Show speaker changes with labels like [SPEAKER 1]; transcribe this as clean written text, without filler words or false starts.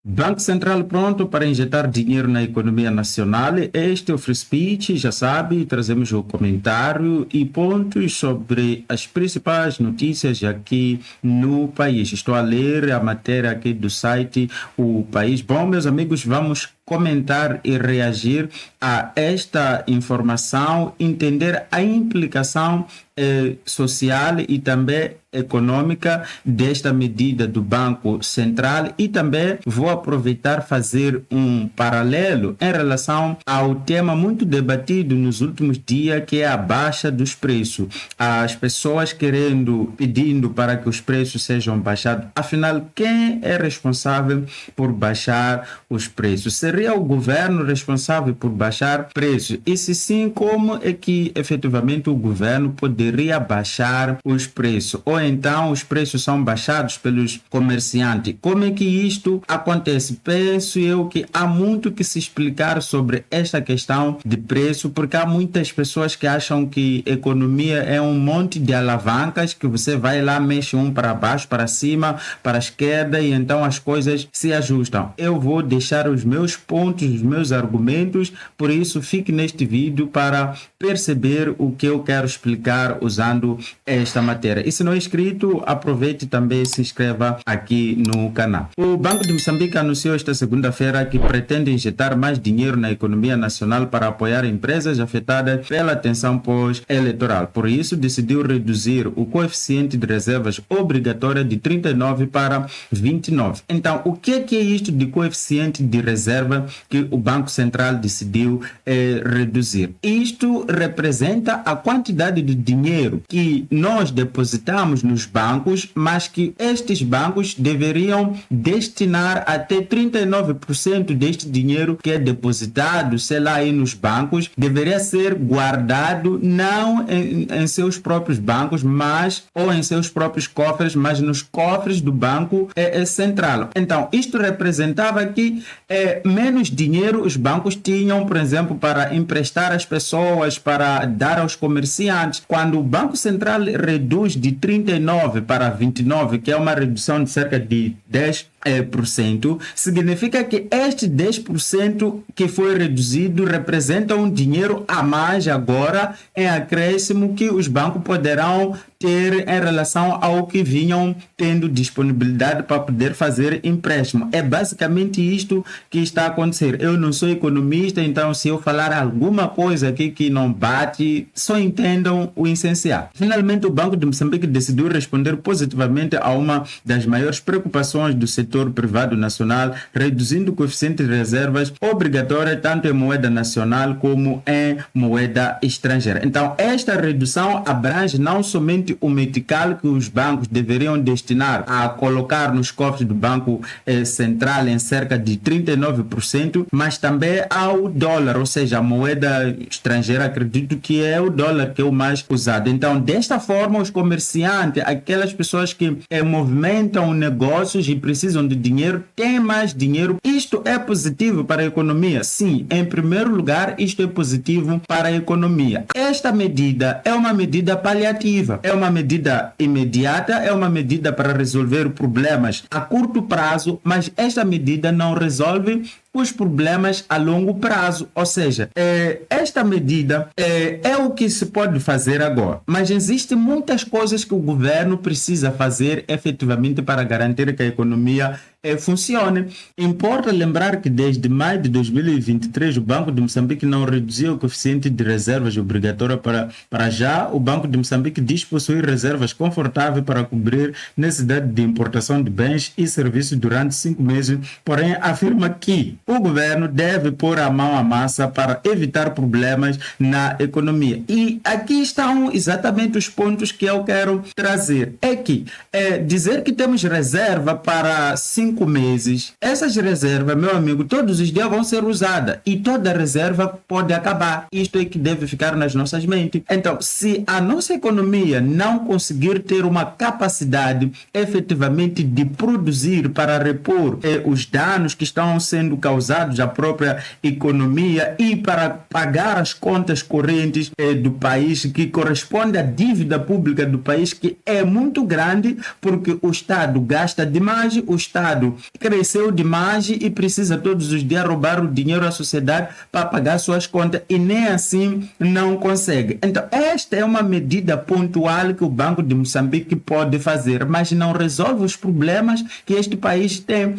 [SPEAKER 1] Banco Central pronto para injetar dinheiro na economia nacional. Este é o Free Speech, já sabe, trazemos o comentário e pontos sobre as principais notícias aqui no país. Estou a ler a matéria aqui do site O País. Bom, meus amigos, vamos comentar e reagir a esta informação, entender a implicação social e também econômica desta medida do Banco Central e também vou aproveitar fazer um paralelo em relação ao tema muito debatido nos últimos dias, que é a baixa dos preços. As pessoas pedindo para que os preços sejam baixados. Afinal, quem é responsável por baixar os preços? Seria o governo responsável por baixar preços? E se sim, como é que efetivamente o governo poderia baixar os preços? Ou então os preços são baixados pelos comerciantes? Como é que isto acontece? Penso eu que há muito que se explicar sobre esta questão de preço, porque há muitas pessoas que acham que economia é um monte de alavancas que você vai lá, mexe um para baixo, para cima, para a esquerda e então as coisas se ajustam. Eu vou deixar os meus pontos, os meus argumentos, por isso fique neste vídeo para perceber o que eu quero explicar usando esta matéria. E se não é inscrito, aproveite também e se inscreva aqui no canal. O Banco de Moçambique anunciou esta segunda-feira que pretende injetar mais dinheiro na economia nacional para apoiar empresas afetadas pela tensão pós-eleitoral. Por isso, decidiu reduzir o coeficiente de reservas obrigatória de 39 para 29. Então, o que é isto de coeficiente de reserva que o Banco Central decidiu reduzir? Isto representa a quantidade de dinheiro que nós depositamos nos bancos, mas que estes bancos deveriam destinar até 39% deste dinheiro que é depositado, sei lá, aí nos bancos, deveria ser guardado não em seus próprios bancos, mas ou em seus próprios cofres, mas nos cofres do Banco Central. Então, isto representava que menos dinheiro os bancos tinham, por exemplo, para emprestar às pessoas, para dar aos comerciantes. Quando o Banco Central reduz de 39 para 29, que é uma redução de cerca de 10%, significa que este 10% que foi reduzido representa um dinheiro a mais agora em acréscimo que os bancos poderão ter em relação ao que vinham tendo disponibilidade para poder fazer empréstimo. É basicamente isto que está a acontecer. Eu não sou economista, então se eu falar alguma coisa aqui que não bate, só entendam o essencial. Finalmente, o Banco de Moçambique decidiu responder positivamente a uma das maiores preocupações do setor privado nacional, reduzindo o coeficiente de reservas obrigatória tanto em moeda nacional como em moeda estrangeira. Então, esta redução abrange não somente o metical que os bancos deveriam destinar a colocar nos cofres do Banco Central em cerca de 39%, mas também ao dólar, ou seja, a moeda estrangeira, acredito que é o dólar que é o mais usado. Então, desta forma, os comerciantes, aquelas pessoas que movimentam negócios e precisam de dinheiro, têm mais dinheiro. Isto é positivo para a economia? Sim, em primeiro lugar, isto é positivo para a economia. Esta medida é uma medida paliativa, é uma medida imediata, é uma medida para resolver problemas a curto prazo, mas esta medida não resolve os problemas a longo prazo. Ou seja, esta medida é o que se pode fazer agora, mas existem muitas coisas que o governo precisa fazer efetivamente para garantir que a economia funcione. Importa lembrar que desde maio de 2023 o Banco de Moçambique não reduziu o coeficiente de reservas obrigatória para já. O Banco de Moçambique diz possuir reservas confortáveis para cobrir necessidade de importação de bens e serviços durante 5 meses, porém afirma que o governo deve pôr a mão à massa para evitar problemas na economia. E aqui estão exatamente os pontos que eu quero trazer. É que dizer que temos reserva para 5 meses, essas reservas, meu amigo, todos os dias vão ser usadas e toda reserva pode acabar. Isto é que deve ficar nas nossas mentes. Então, se a nossa economia não conseguir ter uma capacidade efetivamente de produzir para repor os danos que estão sendo causados à própria economia e para pagar as contas correntes do país, que corresponde à dívida pública do país, que é muito grande, porque o Estado gasta demais, o Estado Estado cresceu demais e precisa todos os dias roubar o dinheiro à sociedade para pagar suas contas e nem assim não consegue. Então, esta é uma medida pontual que o Banco de Moçambique pode fazer, mas não resolve os problemas que este país tem.